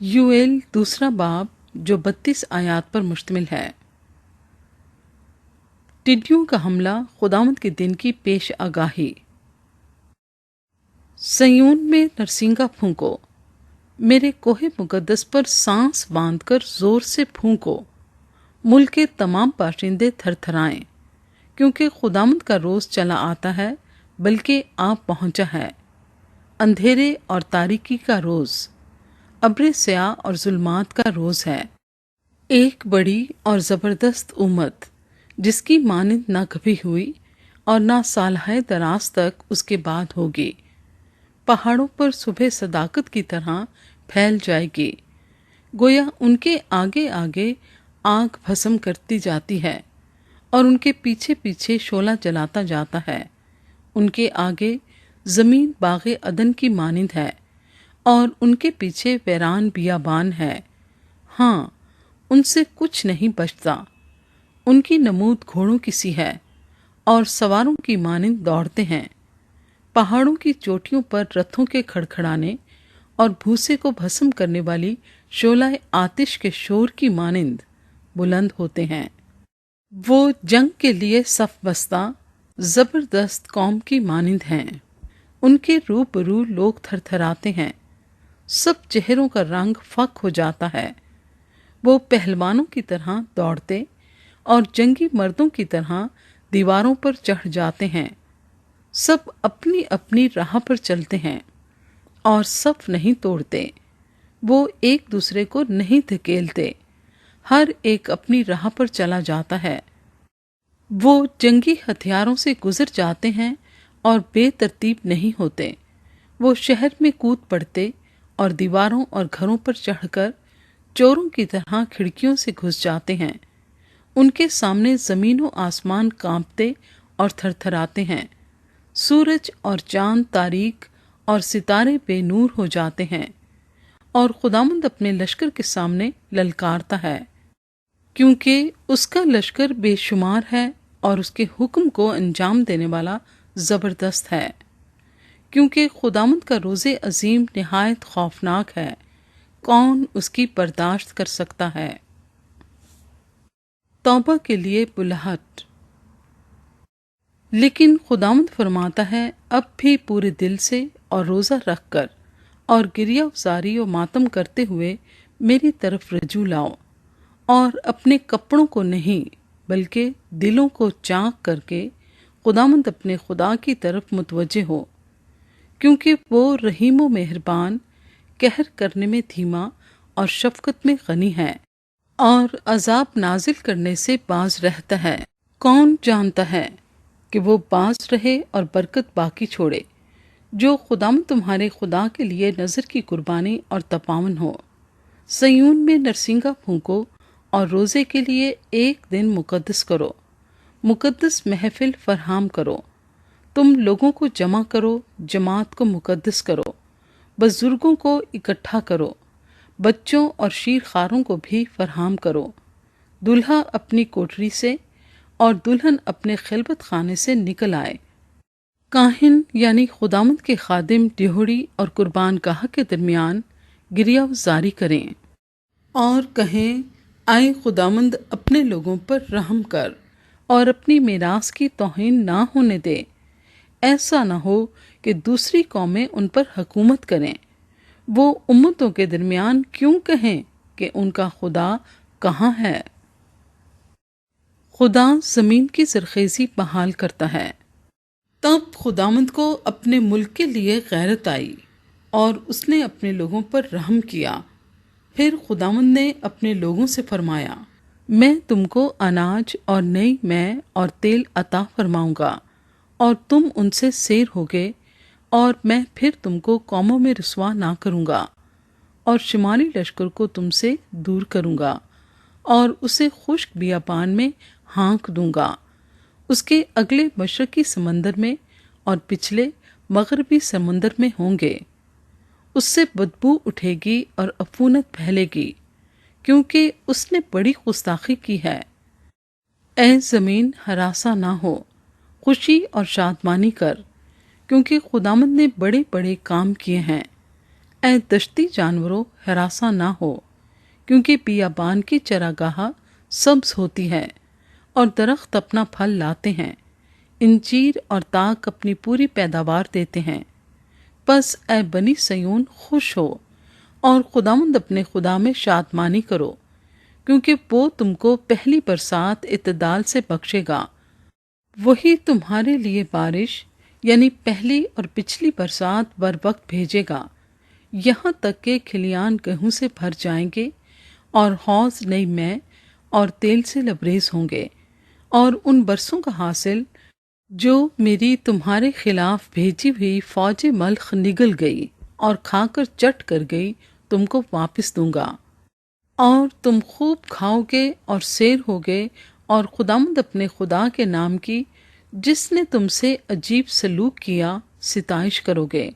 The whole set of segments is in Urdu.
یوئیل دوسرا باب جو 32 آیات پر مشتمل ہے۔ ٹڈیوں کا حملہ، خداوند کے دن کی پیش آگاہی۔ سیون میں نرسنگا پھونکو، میرے کوہ مقدس پر سانس باندھ کر زور سے پھونکو، ملک کے تمام باشندے تھر تھرائیں، کیونکہ خداوند کا روز چلا آتا ہے، بلکہ آ پہنچا ہے، اندھیرے اور تاریکی کا روز، ابر سیاہ اور ظلمات کا روز ہے۔ ایک بڑی اور زبردست امت جس کی مانند نہ کبھی ہوئی اور نہ سالہ دراز تک اس کے بعد ہوگی، پہاڑوں پر صبح صداقت کی طرح پھیل جائے گی، گویا ان کے آگے آگے آگ بھسم کرتی جاتی ہے اور ان کے پیچھے پیچھے شعلہ جلاتا جاتا ہے۔ ان کے آگے زمین باغ عدن کی مانند ہے اور ان کے پیچھے ویران بیابان ہے، ہاں ان سے کچھ نہیں بچتا۔ ان کی نمود گھوڑوں کی سی ہے اور سواروں کی مانند دوڑتے ہیں، پہاڑوں کی چوٹیوں پر رتھوں کے کھڑکھڑانے اور بھوسے کو بھسم کرنے والی شعلہ آتش کے شور کی مانند بلند ہوتے ہیں۔ وہ جنگ کے لیے صف بستہ زبردست قوم کی مانند ہیں، ان کے روبرو لوگ تھر تھراتے ہیں، سب چہروں کا رنگ فک ہو جاتا ہے۔ وہ پہلوانوں کی طرح دوڑتے اور جنگی مردوں کی طرح دیواروں پر چڑھ جاتے ہیں، سب اپنی اپنی راہ پر چلتے ہیں اور صف نہیں توڑتے، وہ ایک دوسرے کو نہیں دھکیلتے، ہر ایک اپنی راہ پر چلا جاتا ہے۔ وہ جنگی ہتھیاروں سے گزر جاتے ہیں اور بے ترتیب نہیں ہوتے، وہ شہر میں کود پڑتے اور دیواروں اور گھروں پر چڑھ کر چوروں کی طرح کھڑکیوں سے گھس جاتے ہیں۔ ان کے سامنے زمین و آسمان کانپتے اور تھر تھراتے ہیں، سورج اور چاند تاریک اور ستارے بے نور ہو جاتے ہیں، اور خداوند اپنے لشکر کے سامنے للکارتا ہے، کیونکہ اس کا لشکر بے شمار ہے اور اس کے حکم کو انجام دینے والا زبردست ہے، کیونکہ خداوند کا روز عظیم نہایت خوفناک ہے، کون اس کی برداشت کر سکتا ہے؟ توبہ کے لیے بلہٹ۔ لیکن خداوند فرماتا ہے، اب بھی پورے دل سے اور روزہ رکھ کر اور گریہ افزاری و ماتم کرتے ہوئے میری طرف رجوع لاؤ، اور اپنے کپڑوں کو نہیں بلکہ دلوں کو چاک کر کے خداوند اپنے خدا کی طرف متوجہ ہو، کیونکہ وہ رحیم و مہربان، قہر کرنے میں دھیما اور شفقت میں غنی ہے، اور عذاب نازل کرنے سے باز رہتا ہے۔ کون جانتا ہے کہ وہ باز رہے اور برکت باقی چھوڑے، جو خداوند تمہارے خدا کے لیے نذر کی قربانی اور تپاون ہو۔ سیون میں نرسنگا پھونکو اور روزے کے لیے ایک دن مقدس کرو، مقدس محفل فراہم کرو، تم لوگوں کو جمع کرو، جماعت کو مقدس کرو، بزرگوں کو اکٹھا کرو، بچوں اور شیر خاروں کو بھی فراہم کرو، دلہا اپنی کوٹری سے اور دلہن اپنے خلوت خانے سے نکل آئے۔ کاہن یعنی خداوند کے خادم ڈیہڑی اور قربان گاہ کے درمیان گریہ افزاری کریں اور کہیں، آئے خداوند اپنے لوگوں پر رحم کر اور اپنی میراث کی توہین نہ ہونے دے، ایسا نہ ہو کہ دوسری قومیں ان پر حکومت کریں، وہ امتوں کے درمیان کیوں کہیں کہ ان کا خدا کہاں ہے؟ خدا زمین کی زرخیزی بحال کرتا ہے۔ تب خداوند کو اپنے ملک کے لیے غیرت آئی اور اس نے اپنے لوگوں پر رحم کیا۔ پھر خداوند نے اپنے لوگوں سے فرمایا، میں تم کو اناج اور نئی مے اور تیل عطا فرماؤں گا، اور تم ان سے سیر ہوگے، اور میں پھر تم کو قوموں میں رسوا نہ کروں گا، اور شمالی لشکر کو تم سے دور کروں گا، اور اسے خشک بیابان میں ہانک دوں گا، اس کے اگلے مشرقی سمندر میں اور پچھلے مغربی سمندر میں ہوں گے، اس سے بدبو اٹھے گی اور عفونت پھیلے گی، کیونکہ اس نے بڑی گستاخی کی ہے۔ اے زمین ہراساں نہ ہو، خوشی اور شادمانی کر، کیونکہ خداوند نے بڑے بڑے کام کیے ہیں، اے دشتی جانوروں ہراساں نہ ہو، کیونکہ بیابان کی چراگاہ سبز ہوتی ہے اور درخت اپنا پھل لاتے ہیں، انجیر اور تاک اپنی پوری پیداوار دیتے ہیں۔ پس اے بنی سیون خوش ہو اور خداوند اپنے خدا میں شادمانی کرو، کیونکہ وہ تم کو پہلی برسات اعتدال سے بخشے گا۔ وہی تمہارے لیے بارش یعنی پہلی اور پچھلی برسات بر وقت بھیجے گا، یہاں تک کہ کھلیان گیہوں سے بھر جائیں گے اور حوض نئی مے اور تیل سے لبریز ہوں گے، اور ان برسوں کا حاصل جو میری تمہارے خلاف بھیجی ہوئی فوج ملک نگل گئی اور کھا کر چٹ کر گئی، تم کو واپس دوں گا، اور تم خوب کھاؤ گے اور سیر ہوگے، اور خداوند اپنے خدا کے نام کی جس نے تم سے عجیب سلوک کیا ستائش کرو گے،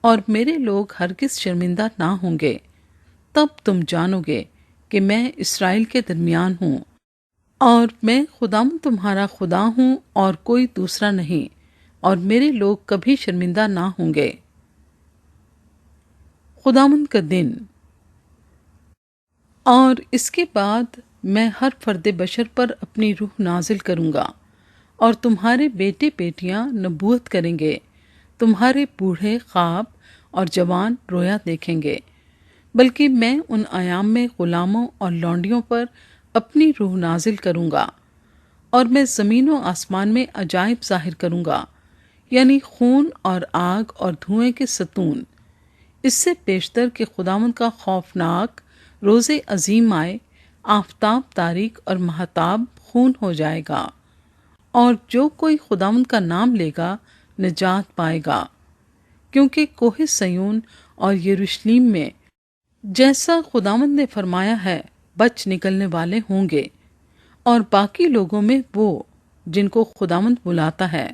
اور میرے لوگ ہرگز شرمندہ نہ ہوں گے۔ تب تم جانو گے کہ میں اسرائیل کے درمیان ہوں، اور میں خداوند تمہارا خدا ہوں اور کوئی دوسرا نہیں، اور میرے لوگ کبھی شرمندہ نہ ہوں گے۔ خداوند کا دن۔ اور اس کے بعد میں ہر فرد بشر پر اپنی روح نازل کروں گا، اور تمہارے بیٹے بیٹیاں نبوت کریں گے، تمہارے بوڑھے خواب اور جوان رویا دیکھیں گے، بلکہ میں ان ایام میں غلاموں اور لونڈیوں پر اپنی روح نازل کروں گا، اور میں زمین و آسمان میں عجائب ظاہر کروں گا، یعنی خون اور آگ اور دھوئیں کے ستون، اس سے پیشتر کہ خداوند کا خوفناک روز عظیم آئے، آفتاب تاریک اور مہتاب خون ہو جائے گا، اور جو کوئی خداوند کا نام لے گا نجات پائے گا، کیونکہ کوہ سیون اور یروشلم میں جیسا خداوند نے فرمایا ہے بچ نکلنے والے ہوں گے، اور باقی لوگوں میں وہ جن کو خداوند بلاتا ہے۔